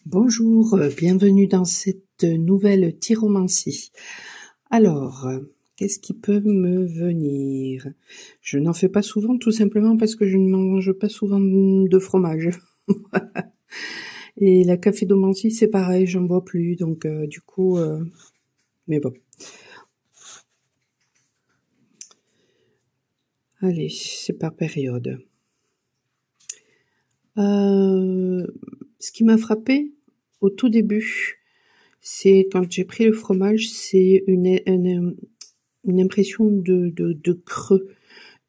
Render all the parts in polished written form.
Bonjour, bienvenue dans cette nouvelle tyromancie. Alors, qu'est-ce qui peut me venir? Je n'en fais pas souvent, tout simplement parce que je ne mange pas souvent de fromage. Et la cafédomancie, c'est pareil, j'en bois plus, donc du coup, mais bon. Allez, c'est par période. Ce qui m'a frappé au tout début, c'est quand j'ai pris le fromage, c'est une impression de creux.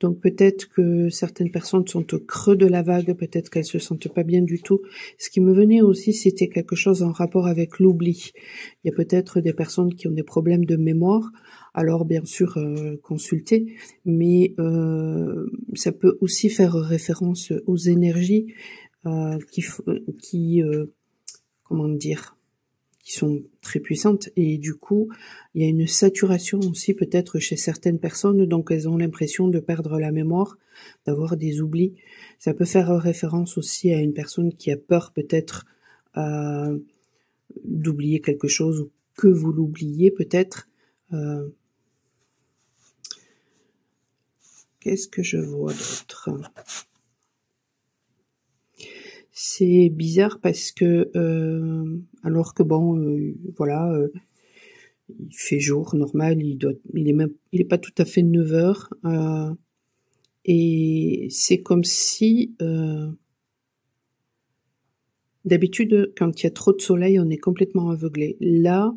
Donc peut-être que certaines personnes sont au creux de la vague, peut-être qu'elles se sentent pas bien du tout. Ce qui me venait aussi, c'était quelque chose en rapport avec l'oubli. Il y a peut-être des personnes qui ont des problèmes de mémoire, alors bien sûr consulter, mais ça peut aussi faire référence aux énergies qui comment dire, qui sont très puissantes, et du coup il y a une saturation aussi peut-être chez certaines personnes, donc elles ont l'impression de perdre la mémoire, d'avoir des oublis. Ça peut faire référence aussi à une personne qui a peur peut-être d'oublier quelque chose, ou que vous l'oubliez peut-être. Qu'est-ce que je vois d'autre? C'est bizarre parce que alors que bon voilà, il fait jour normal, il est pas tout à fait 9h, et c'est comme si d'habitude quand il y a trop de soleil, on est complètement aveuglé. Là,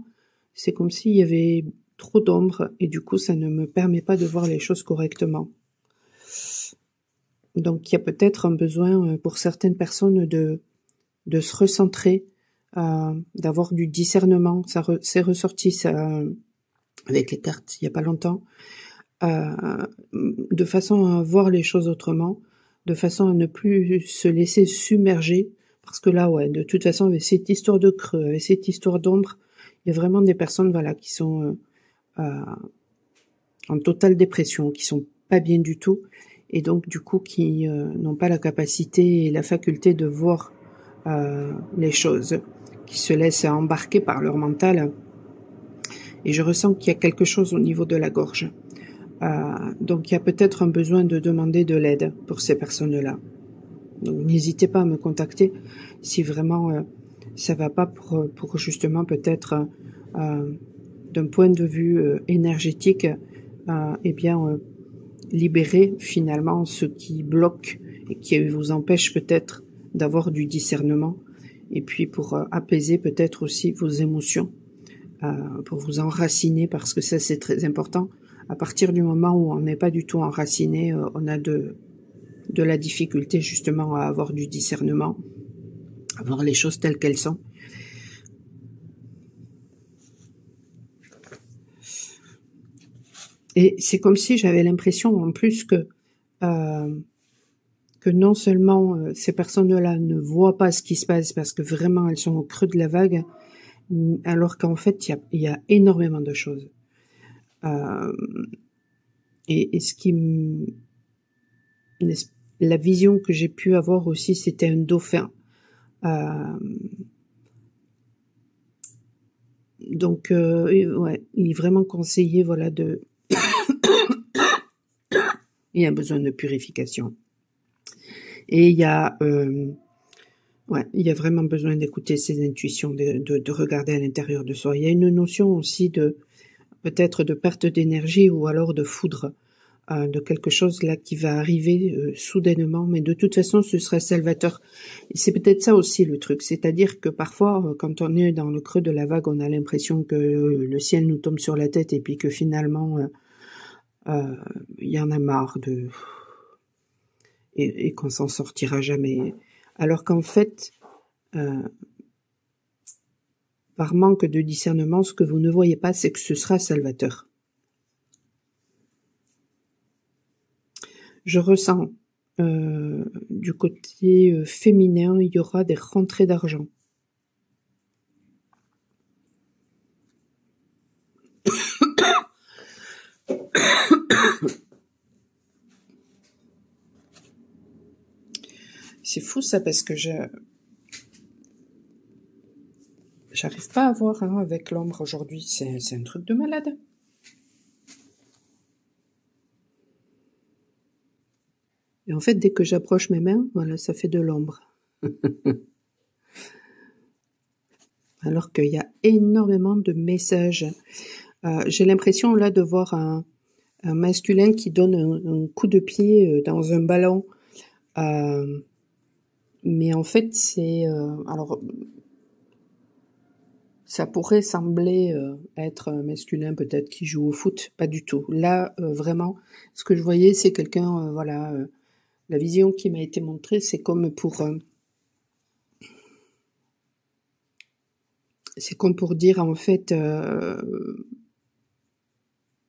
c'est comme s'il y avait trop d'ombre, et du coup ça ne me permet pas de voir les choses correctement. Donc il y a peut-être un besoin pour certaines personnes de se recentrer, d'avoir du discernement. C'est ressorti ça avec les cartes il y a pas longtemps, de façon à voir les choses autrement, de façon à ne plus se laisser submerger, parce que là, ouais, de toute façon, avec cette histoire de creux, avec cette histoire d'ombre, il y a vraiment des personnes, voilà, qui sont en totale dépression, qui sont pas bien du tout, et donc du coup qui n'ont pas la capacité et la faculté de voir les choses, qui se laissent embarquer par leur mental. Et je ressens qu'il y a quelque chose au niveau de la gorge. Donc il y a peut-être un besoin de demander de l'aide pour ces personnes-là. Donc n'hésitez pas à me contacter si vraiment ça va pas, pour justement peut-être d'un point de vue énergétique, eh bien libérer finalement ce qui bloque et qui vous empêche peut-être d'avoir du discernement, et puis pour apaiser peut-être aussi vos émotions, pour vous enraciner, parce que ça c'est très important. À partir du moment où on n'est pas du tout enraciné, on a de la difficulté justement à avoir du discernement, à voir les choses telles qu'elles sont. Et c'est comme si j'avais l'impression en plus que non seulement ces personnes-là ne voient pas ce qui se passe parce que vraiment elles sont au creux de la vague, alors qu'en fait il y a énormément de choses. Et ce qui la vision que j'ai pu avoir aussi, c'était un dauphin. Donc ouais, il est vraiment conseillé, voilà, de il y a besoin de purification. Et il y a il y a vraiment besoin d'écouter ses intuitions, de regarder à l'intérieur de soi. Il y a une notion aussi de peut-être de perte d'énergie, ou alors de foudre, de quelque chose là qui va arriver soudainement, mais de toute façon ce sera salvateur. Et c'est peut-être ça aussi le truc, c'est-à-dire que parfois quand on est dans le creux de la vague, on a l'impression que le ciel nous tombe sur la tête, et puis que finalement il y en a marre et qu'on s'en sortira jamais. Alors qu'en fait, par manque de discernement, ce que vous ne voyez pas, c'est que ce sera salvateur. Je ressens du côté féminin, il y aura des rentrées d'argent. C'est fou ça, parce que J'arrive pas à voir hein, avec l'ombre aujourd'hui, c'est un truc de malade. Et en fait, dès que j'approche mes mains, voilà, ça fait de l'ombre. Alors qu'il y a énormément de messages. J'ai l'impression là de voir un masculin qui donne un coup de pied dans un ballon. Mais en fait, c'est... alors, ça pourrait sembler être un masculin peut-être qui joue au foot, pas du tout. Là, vraiment, ce que je voyais, c'est quelqu'un, voilà, la vision qui m'a été montrée, c'est comme pour... c'est comme pour dire, en fait,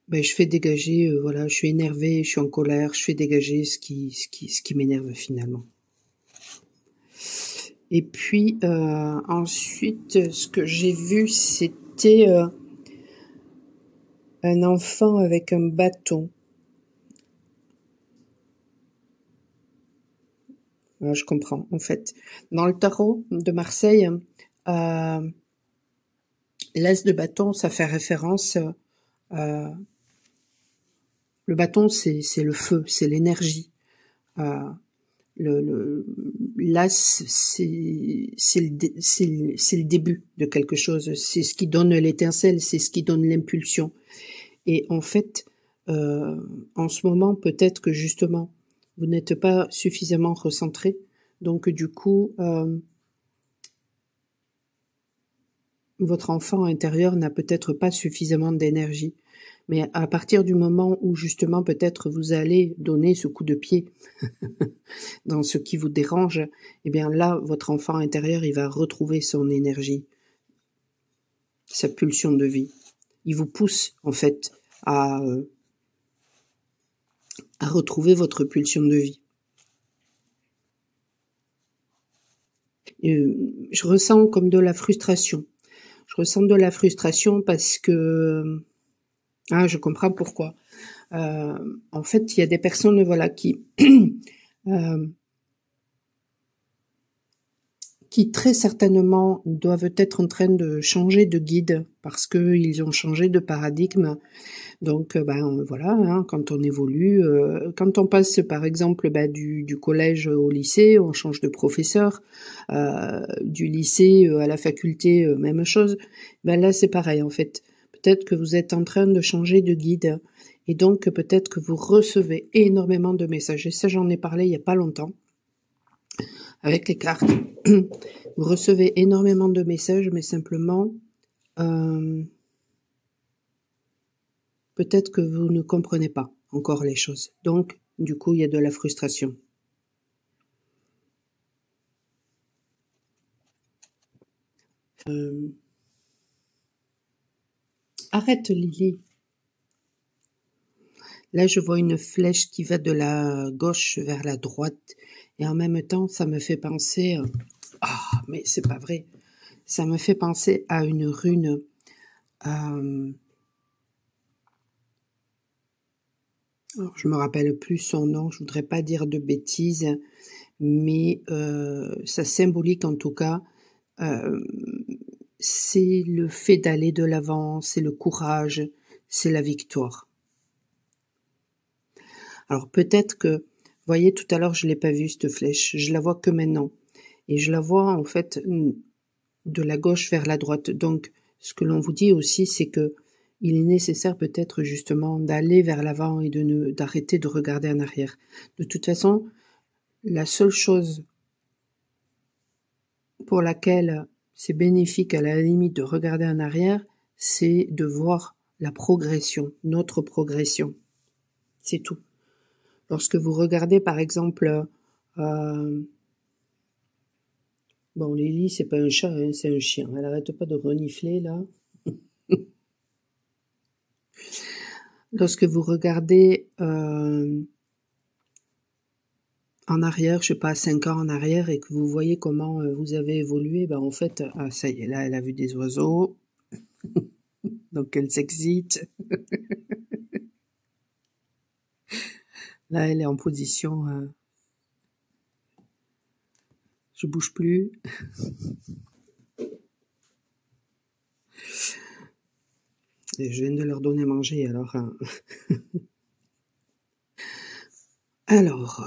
ben, je fais dégager, voilà, je suis énervé, je suis en colère, je fais dégager ce qui m'énerve finalement. Et puis ensuite, ce que j'ai vu, c'était un enfant avec un bâton. Je comprends, en fait. Dans le tarot de Marseille, l'as de bâton, ça fait référence... le bâton, c'est le feu, c'est l'énergie. L'as, c'est le début de quelque chose. C'est ce qui donne l'étincelle, c'est ce qui donne l'impulsion. Et en fait, en ce moment, peut-être que justement, vous n'êtes pas suffisamment recentré. Donc du coup, votre enfant intérieur n'a peut-être pas suffisamment d'énergie. Mais à partir du moment où justement peut-être vous allez donner ce coup de pied dans ce qui vous dérange, eh bien là, votre enfant intérieur, il va retrouver son énergie, sa pulsion de vie. Il vous pousse en fait à retrouver votre pulsion de vie. Je ressens comme de la frustration. Je ressens de la frustration parce que... je comprends pourquoi. En fait, il y a des personnes, voilà, qui très certainement doivent être en train de changer de guide parce que ils ont changé de paradigme. Donc, voilà, hein, quand on évolue, quand on passe par exemple du collège au lycée, on change de professeur, du lycée à la faculté, même chose. Là, c'est pareil en fait. Peut-être que vous êtes en train de changer de guide et donc peut-être que vous recevez énormément de messages. Et ça, j'en ai parlé il y a pas longtemps avec les cartes. Vous recevez énormément de messages, mais simplement, peut-être que vous ne comprenez pas encore les choses. Donc, du coup, il y a de la frustration. Arrête, Lily. Là, je vois une flèche qui va de la gauche vers la droite. Et en même temps, ça me fait penser... mais c'est pas vrai. Ça me fait penser à une rune... alors, je me rappelle plus son nom, je voudrais pas dire de bêtises, mais ça symbolique en tout cas... c'est le fait d'aller de l'avant, c'est le courage, c'est la victoire. Alors peut-être que, vous voyez, tout à l'heure je l'ai pas vue cette flèche, je la vois que maintenant. Et je la vois en fait de la gauche vers la droite. Donc ce que l'on vous dit aussi, c'est que il est nécessaire peut-être justement d'aller vers l'avant et d'arrêter de regarder en arrière. De toute façon, la seule chose pour laquelle c'est bénéfique à la limite de regarder en arrière, c'est de voir la progression, notre progression. C'est tout. Lorsque vous regardez par exemple, bon, Lily, c'est pas un chat, hein, c'est un chien. Elle arrête pas de renifler là. Lorsque vous regardez en arrière, je sais pas, 5 ans en arrière, et que vous voyez comment vous avez évolué, en fait, ça y est, là, elle a vu des oiseaux, donc elle s'excite. Là, elle est en position, je bouge plus. Et je viens de leur donner à manger, alors... Alors...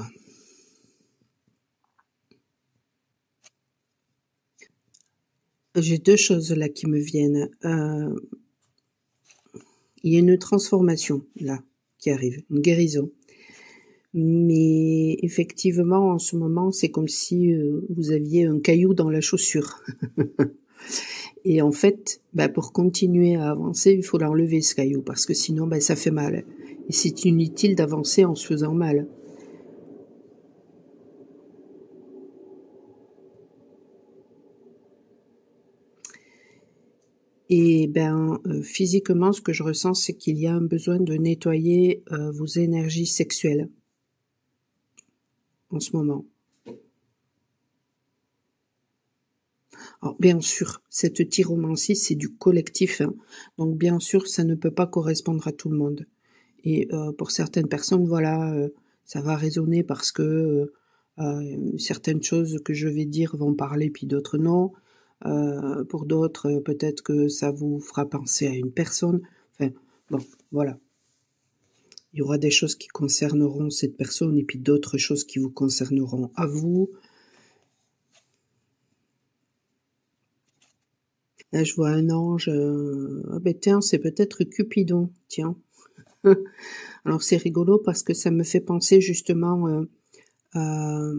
J'ai deux choses là qui me viennent. Il y a une transformation là qui arrive, une guérison. Mais effectivement, en ce moment, c'est comme si vous aviez un caillou dans la chaussure. Et en fait, pour continuer à avancer, il faut l'enlever ce caillou, parce que sinon, ça fait mal. Et c'est inutile d'avancer en se faisant mal. Et physiquement, ce que je ressens, c'est qu'il y a un besoin de nettoyer vos énergies sexuelles en ce moment. Alors, bien sûr, cette tyromancie, c'est du collectif, hein. Donc bien sûr, ça ne peut pas correspondre à tout le monde. Et pour certaines personnes, voilà, ça va résonner parce que certaines choses que je vais dire vont parler, puis d'autres non. Pour d'autres, peut-être que ça vous fera penser à une personne. Enfin, bon, voilà. Il y aura des choses qui concerneront cette personne et puis d'autres choses qui vous concerneront à vous. Là, je vois un ange. Tiens, c'est peut-être Cupidon. Tiens. Alors, c'est rigolo parce que ça me fait penser justement à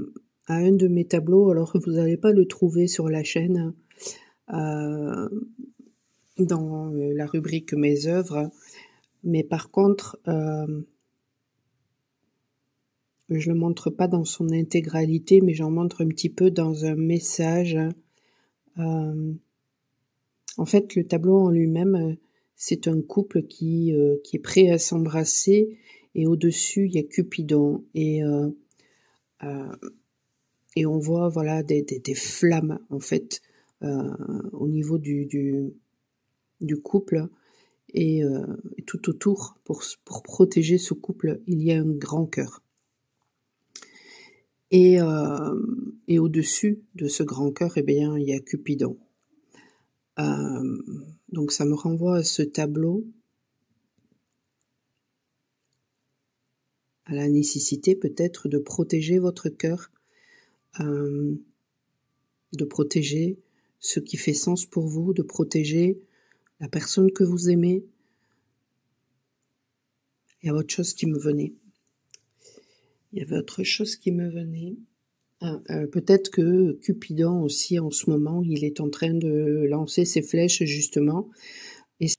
un de mes tableaux. Alors, vous n'allez pas le trouver sur la chaîne dans la rubrique Mes œuvres. Mais par contre, je le montre pas dans son intégralité, mais j'en montre un petit peu dans un message. En fait, le tableau en lui-même, c'est un couple qui est prêt à s'embrasser, et au-dessus, il y a Cupidon. Et on voit, voilà, des flammes, en fait, au niveau du couple. Et tout autour, pour protéger ce couple, il y a un grand cœur. Et au-dessus de ce grand cœur, il y a Cupidon. Donc ça me renvoie à ce tableau, à la nécessité peut-être de protéger votre cœur, de protéger ce qui fait sens pour vous, de protéger la personne que vous aimez. Il y a autre chose qui me venait. Peut-être que Cupidon aussi, en ce moment, il est en train de lancer ses flèches, justement. Et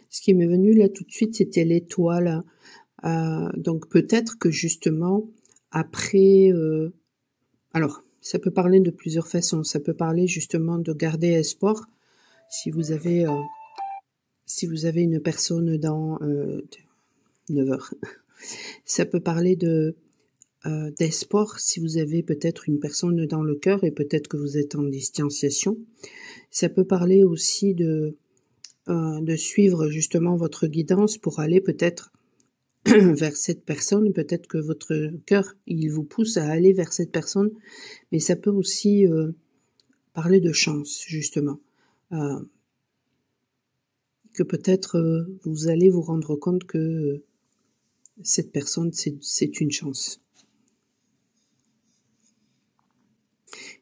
ce qui m'est venu là tout de suite, c'était l'étoile. Donc peut-être que justement, après... alors, ça peut parler de plusieurs façons. Ça peut parler justement de garder espoir. Si vous avez une personne dans 9 heures. Ça peut parler d'espoir si vous avez peut-être une personne dans le cœur et peut-être que vous êtes en distanciation. Ça peut parler aussi de suivre justement votre guidance pour aller peut-être vers cette personne. Peut-être que votre cœur, il vous pousse à aller vers cette personne, mais ça peut aussi parler de chance, justement. Que peut-être vous allez vous rendre compte que cette personne, c'est une chance.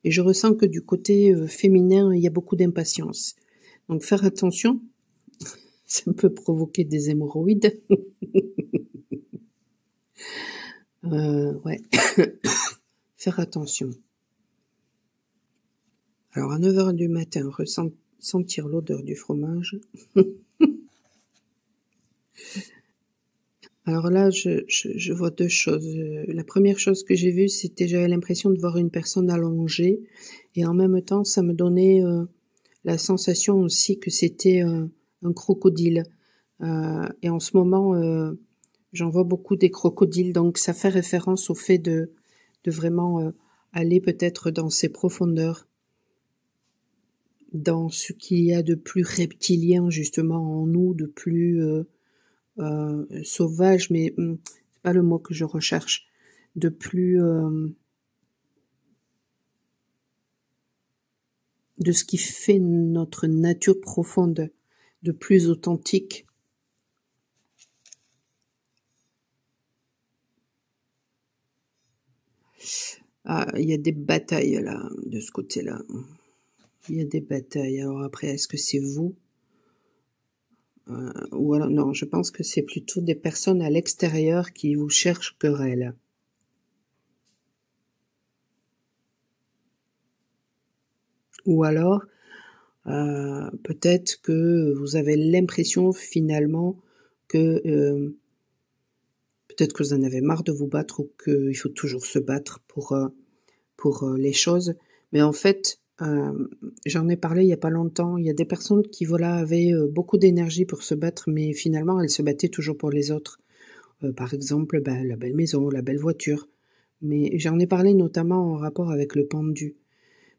Et je ressens que du côté féminin, il y a beaucoup d'impatience. Donc faire attention, ça peut provoquer des hémorroïdes. Ouais. Faire attention. Alors à 9 heures du matin, sentir l'odeur du fromage. Alors là, je vois deux choses. La première chose que j'ai vue, c'était j'avais l'impression de voir une personne allongée, et en même temps, ça me donnait la sensation aussi que c'était un crocodile. Et en ce moment, j'en vois beaucoup des crocodiles, donc ça fait référence au fait de vraiment aller peut-être dans ces profondeurs, dans ce qu'il y a de plus reptilien justement en nous, de plus sauvage, mais c'est pas le mot que je recherche, de plus de ce qui fait notre nature profonde, de plus authentique. Ah, il y a des batailles là, de ce côté-là. Il y a des batailles. Alors après, est-ce que c'est vous? Ou alors, non, je pense que c'est plutôt des personnes à l'extérieur qui vous cherchent querelle. Ou alors, peut-être que vous avez l'impression finalement que peut-être que vous en avez marre de vous battre ou qu'il faut toujours se battre pour les choses. Mais en fait, j'en ai parlé il y a pas longtemps. Il y a des personnes qui voilà avaient beaucoup d'énergie pour se battre, mais finalement elles se battaient toujours pour les autres. Par exemple, la belle maison, la belle voiture. Mais j'en ai parlé notamment en rapport avec le pendu.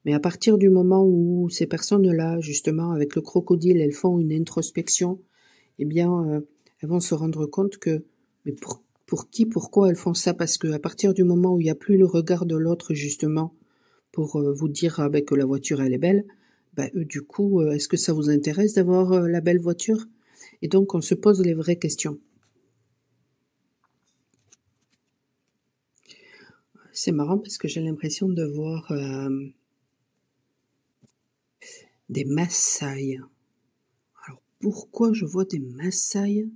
Mais à partir du moment où ces personnes-là, justement, avec le crocodile, elles font une introspection, eh bien, elles vont se rendre compte que, mais pour qui, pourquoi elles font ça? Parce que à partir du moment où il n'y a plus le regard de l'autre, justement, pour vous dire que la voiture, elle est belle, du coup, est-ce que ça vous intéresse d'avoir la belle voiture? Et donc, on se pose les vraies questions. C'est marrant parce que j'ai l'impression de voir des Maasai. Alors, pourquoi je vois des Maasai?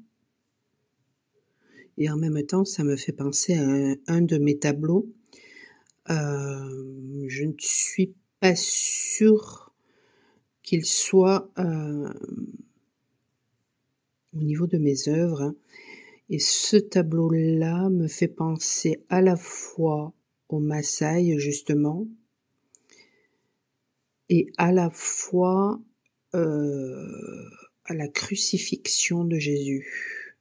Et en même temps, ça me fait penser à un de mes tableaux. Je ne suis pas sûre qu'il soit au niveau de mes œuvres, hein. Et ce tableau-là me fait penser à la fois aux Maasai, justement, et à la fois à la crucifixion de Jésus,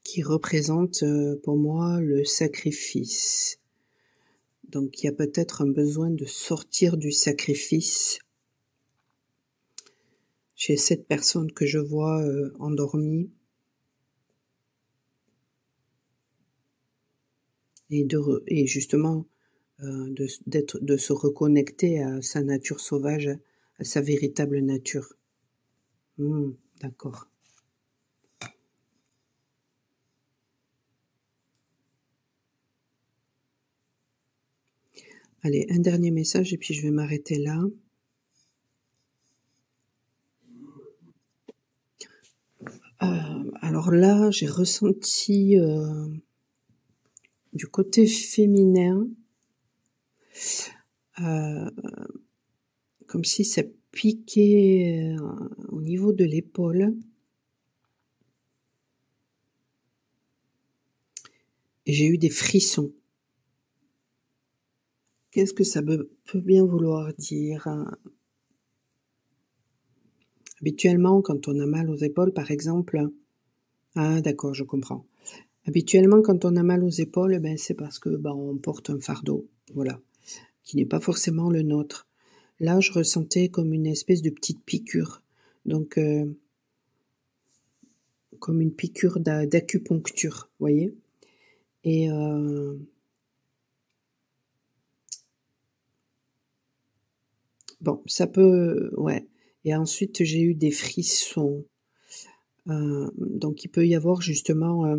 qui représente pour moi le sacrifice. Donc il y a peut-être un besoin de sortir du sacrifice chez cette personne que je vois endormie, et justement de se reconnecter à sa nature sauvage, à sa véritable nature. D'accord. Allez, un dernier message et puis je vais m'arrêter là. Alors là, j'ai ressenti du côté féminin, comme si ça piquait au niveau de l'épaule. Et j'ai eu des frissons. Qu'est-ce que ça peut bien vouloir dire? Habituellement, quand on a mal aux épaules, par exemple... Ah d'accord, je comprends. Habituellement, quand on a mal aux épaules, c'est parce que on porte un fardeau, voilà, qui n'est pas forcément le nôtre. Là, je ressentais comme une espèce de petite piqûre, donc comme une piqûre d'acupuncture, voyez. Et bon, ça peut, ouais. Et ensuite, j'ai eu des frissons. Donc, il peut y avoir justement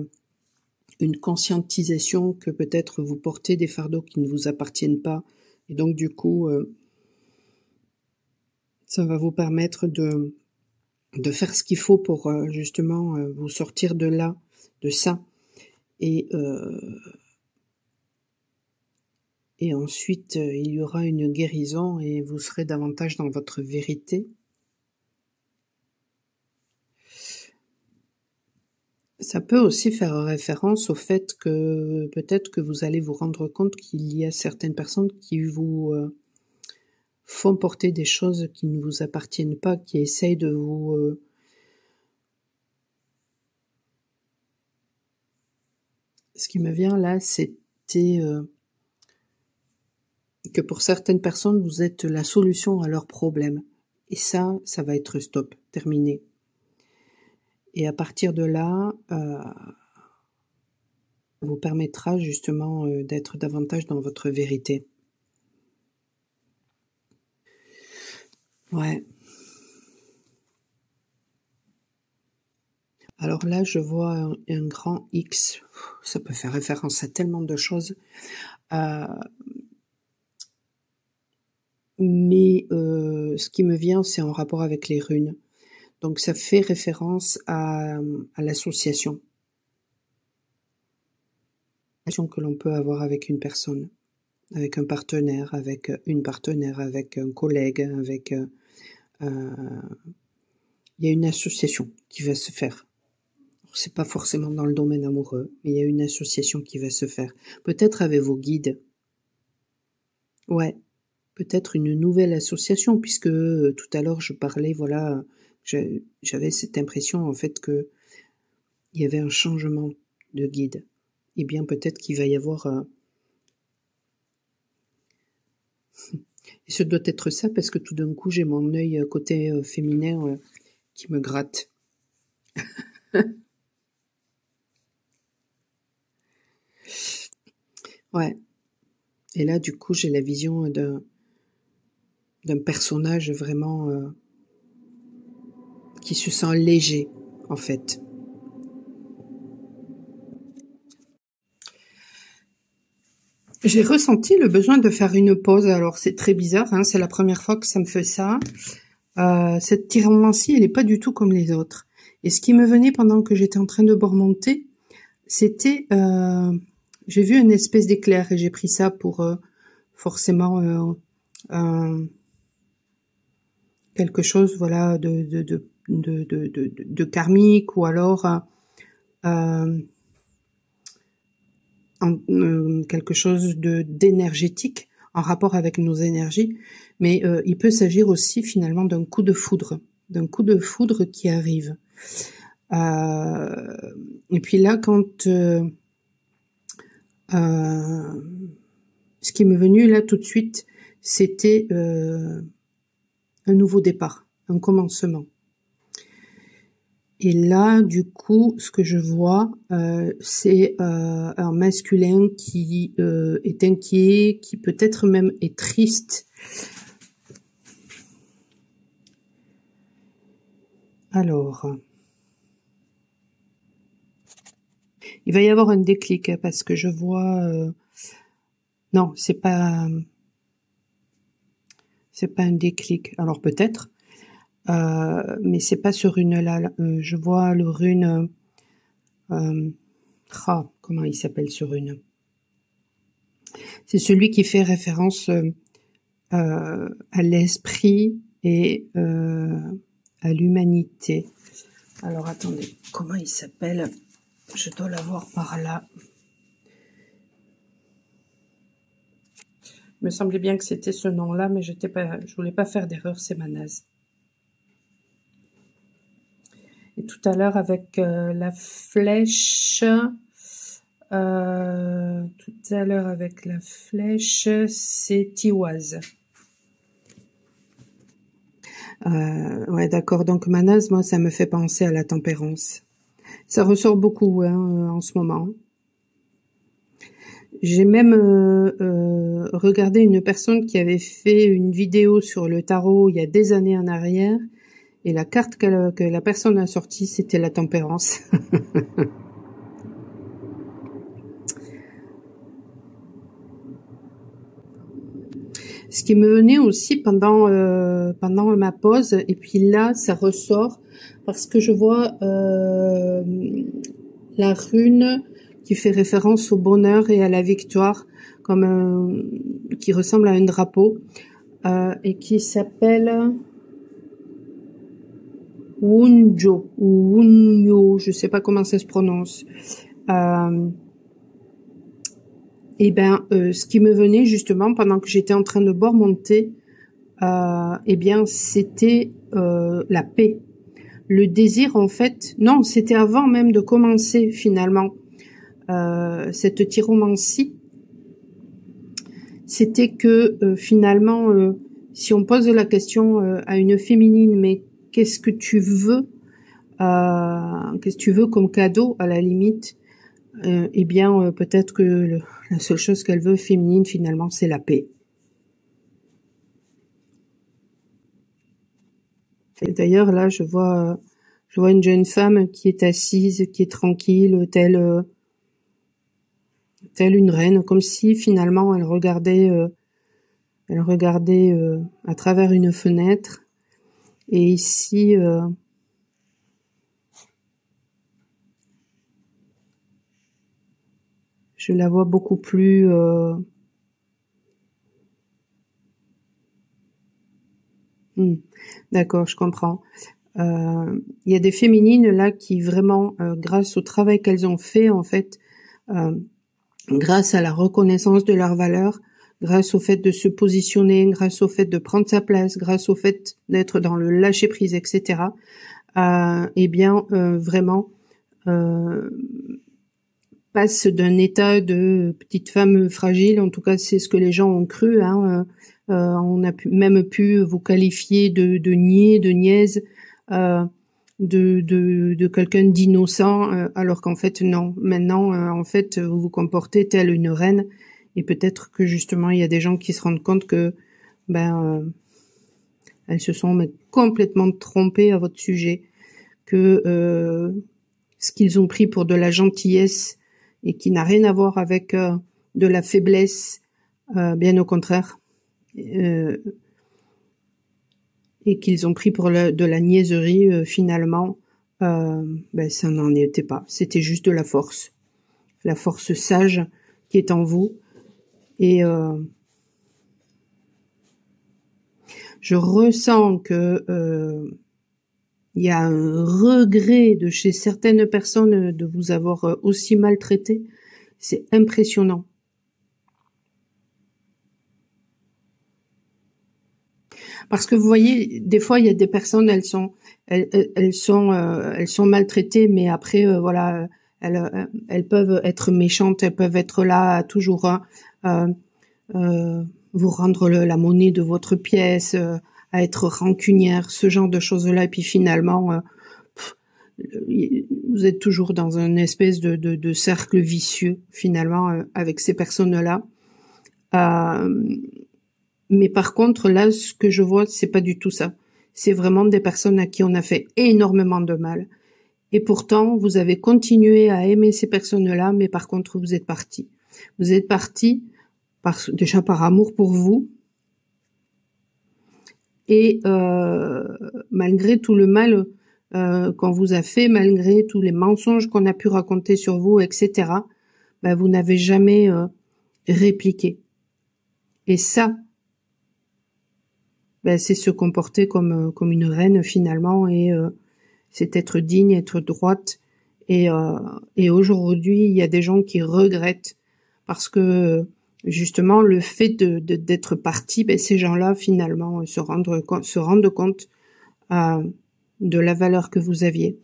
une conscientisation que peut-être vous portez des fardeaux qui ne vous appartiennent pas. Et donc, du coup, ça va vous permettre de faire ce qu'il faut pour justement vous sortir de là, de ça. Et ensuite, il y aura une guérison et vous serez davantage dans votre vérité. Ça peut aussi faire référence au fait que peut-être que vous allez vous rendre compte qu'il y a certaines personnes qui vous font porter des choses qui ne vous appartiennent pas, qui essayent de vous... Ce qui me vient là, c'était que pour certaines personnes, vous êtes la solution à leurs problèmes. Et ça va être stop, terminé. Et à partir de là, vous permettra justement d'être davantage dans votre vérité. Ouais. Alors là, je vois un grand X. Ça peut faire référence à tellement de choses. Euh, mais ce qui me vient, c'est en rapport avec les runes. Donc ça fait référence à l'association que l'on peut avoir avec une personne, avec un partenaire, avec une partenaire, avec un collègue, avec... il y a une association qui va se faire. C'est pas forcément dans le domaine amoureux, mais il y a une association qui va se faire. Peut-être avec vos guides. Ouais, peut-être une nouvelle association, puisque tout à l'heure je parlais, voilà, j'avais cette impression en fait que il y avait un changement de guide. Eh bien, peut-être qu'il va y avoir... Et ce doit être ça, parce que tout d'un coup, j'ai mon œil côté féminin qui me gratte. Ouais. Et là, du coup, j'ai la vision d'un personnage vraiment qui se sent léger, en fait. J'ai ressenti le besoin de faire une pause. Alors, c'est très bizarre, hein, c'est la première fois que ça me fait ça. Cette tyrannie, elle n'est pas du tout comme les autres. Et ce qui me venait pendant que j'étais en train de remonter, c'était... j'ai vu une espèce d'éclair et j'ai pris ça pour forcément quelque chose, voilà, de karmique, ou alors quelque chose d'énergétique en rapport avec nos énergies. Mais il peut s'agir aussi finalement d'un coup de foudre qui arrive. Et puis là, quand ce qui m'est venu là tout de suite, c'était un nouveau départ, un commencement. Et là, du coup, ce que je vois, c'est un masculin qui est inquiet, qui peut-être même est triste. Alors, il va y avoir un déclic, hein, parce que je vois... non, c'est pas un déclic. Alors peut-être, mais c'est pas ce rune-là. Je vois le rune... comment il s'appelle ce rune? C'est celui qui fait référence à l'esprit et à l'humanité. Alors attendez, comment il s'appelle? Je dois l'avoir par là. Il me semblait bien que c'était ce nom-là, mais je voulais pas faire d'erreur, c'est ma naze. Et tout à l'heure avec la flèche, c'est Tiwaz. Ouais, d'accord. Donc Manaz, moi, ça me fait penser à la tempérance. Ça ressort beaucoup en ce moment. J'ai même regardé une personne qui avait fait une vidéo sur le tarot il y a des années en arrière, et la carte que la personne a sortie, c'était la tempérance. Ce qui me venait aussi pendant ma pause, et puis là, ça ressort, parce que je vois la rune qui fait référence au bonheur et à la victoire, comme qui ressemble à un drapeau, et qui s'appelle Wunjo, ou Wunyo, je sais pas comment ça se prononce. Et ben, ce qui me venait justement pendant que j'étais en train de boire mon thé, eh bien, c'était la paix. Le désir, en fait, non, c'était avant même de commencer finalement cette tyromancie. C'était que finalement, si on pose la question à une féminine, mais qu'est-ce que tu veux, qu'est-ce que tu veux comme cadeau à la limite, eh bien, peut-être que la seule chose qu'elle veut féminine finalement, c'est la paix. Et d'ailleurs, là, je vois une jeune femme qui est assise, qui est tranquille, telle une reine, comme si finalement elle regardait à travers une fenêtre. Et ici, je la vois beaucoup plus. D'accord, je comprends. Il y a des féminines là qui vraiment, grâce au travail qu'elles ont fait, en fait, grâce à la reconnaissance de leur valeur, grâce au fait de se positionner, grâce au fait de prendre sa place, grâce au fait d'être dans le lâcher prise, etc. Eh bien, vraiment passe d'un état de petite femme fragile. En tout cas, c'est ce que les gens ont cru. Hein, on a même pu vous qualifier de niais, de niaise. De quelqu'un d'innocent, alors qu'en fait non. Maintenant, en fait, vous vous comportez telle une reine, et peut-être que justement il y a des gens qui se rendent compte que elles se sont complètement trompées à votre sujet, que ce qu'ils ont pris pour de la gentillesse et qui n'a rien à voir avec de la faiblesse, bien au contraire. Et qu'ils ont pris pour de la niaiserie, finalement, ça n'en était pas. C'était juste de la force sage qui est en vous. Et je ressens que il y a un regret de chez certaines personnes de vous avoir aussi maltraité. C'est impressionnant. Parce que vous voyez, des fois, il y a des personnes, elles sont maltraitées, mais après, voilà, elles peuvent être méchantes, elles peuvent être là toujours vous rendre la monnaie de votre pièce, à être rancunière, ce genre de choses-là. Et puis finalement, vous êtes toujours dans une espèce de cercle vicieux, finalement, avec ces personnes-là. Mais par contre, là, ce que je vois, c'est pas du tout ça. C'est vraiment des personnes à qui on a fait énormément de mal. Et pourtant, vous avez continué à aimer ces personnes-là, mais par contre, vous êtes partis. Vous êtes partis déjà par amour pour vous. Et malgré tout le mal qu'on vous a fait, malgré tous les mensonges qu'on a pu raconter sur vous, etc., vous n'avez jamais répliqué. Et ça, c'est se comporter comme une reine finalement, et c'est être digne, être droite. Et aujourd'hui, il y a des gens qui regrettent parce que justement le fait d'être parti, ces gens-là finalement se rendent compte de la valeur que vous aviez.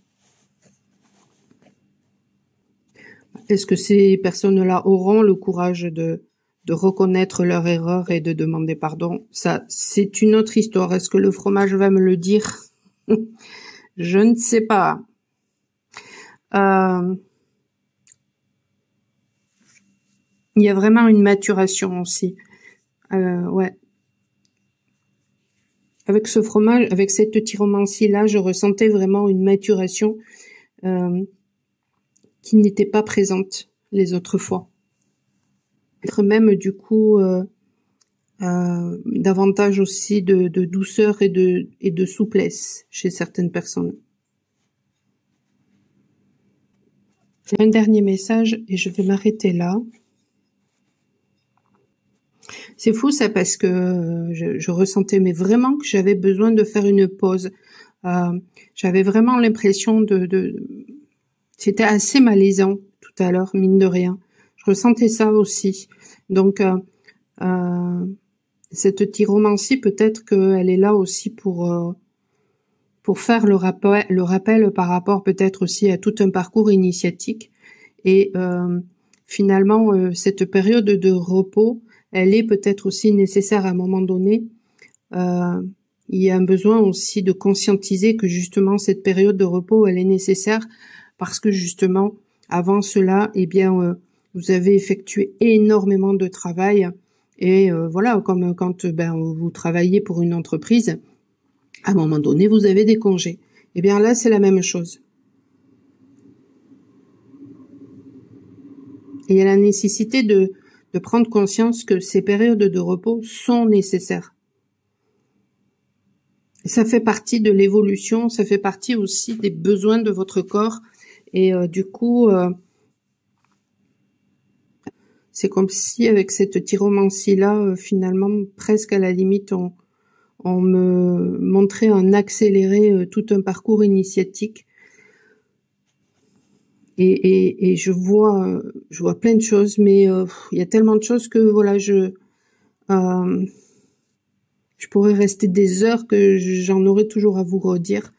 Est-ce que ces personnes-là auront le courage de reconnaître leur erreur et de demander pardon? Ça, c'est une autre histoire. Est-ce que le fromage va me le dire? Je ne sais pas. Il y a vraiment une maturation aussi. Ouais. Avec ce fromage, avec cette tyromancie-là, je ressentais vraiment une maturation qui n'était pas présente les autres fois. Être même du coup davantage aussi de douceur et de souplesse chez certaines personnes. Un dernier message et je vais m'arrêter là. C'est fou ça, parce que je ressentais mais vraiment que j'avais besoin de faire une pause. J'avais vraiment l'impression c'était assez malaisant tout à l'heure, mine de rien. Je ressentais ça aussi. Donc cette tyromancie, peut-être qu'elle est là aussi pour faire le rappel par rapport peut-être aussi à tout un parcours initiatique. Et finalement, cette période de repos, elle est peut-être aussi nécessaire à un moment donné. Il y a un besoin aussi de conscientiser que justement cette période de repos, elle est nécessaire parce que justement, avant cela, vous avez effectué énormément de travail. Et voilà, comme quand vous travaillez pour une entreprise, À un moment donné, vous avez des congés. Eh bien là, c'est la même chose. Et il y a la nécessité de prendre conscience que ces périodes de repos sont nécessaires. Ça fait partie de l'évolution, ça fait partie aussi des besoins de votre corps. Et du coup, c'est comme si avec cette tyromancie-là, finalement, presque à la limite, on me montrait en accéléré tout un parcours initiatique. Et je vois plein de choses, mais il y a tellement de choses que voilà, je pourrais rester des heures que j'en aurais toujours à vous redire,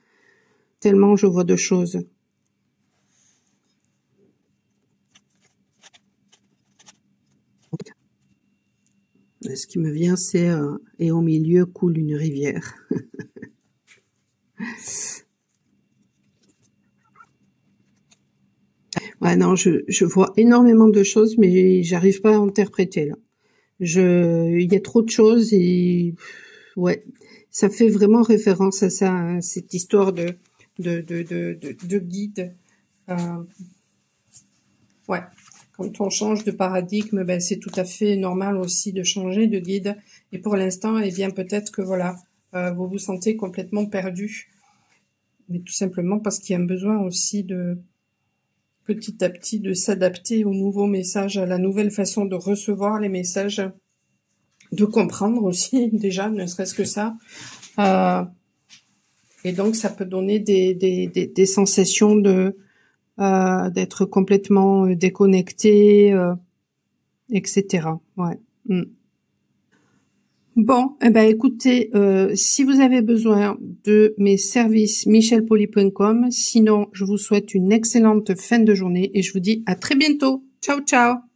tellement je vois de choses. Ce qui me vient, c'est et au milieu coule une rivière. Ouais, non, je vois énormément de choses, mais j'arrive pas à interpréter là. Il y a trop de choses et ouais, ça fait vraiment référence à ça, hein, cette histoire de guide. Ouais, quand on change de paradigme, ben c'est tout à fait normal aussi de changer de guide. Et pour l'instant, eh bien peut-être que voilà, vous vous sentez complètement perdu, mais tout simplement parce qu'il y a un besoin aussi de petit à petit de s'adapter aux nouveaux messages, à la nouvelle façon de recevoir les messages, de comprendre aussi déjà, ne serait-ce que ça. Et donc ça peut donner des sensations de d'être complètement déconnecté, etc. Ouais. Bon, eh ben écoutez, si vous avez besoin de mes services, michelpoli.com. Sinon, je vous souhaite une excellente fin de journée et je vous dis à très bientôt. Ciao, ciao.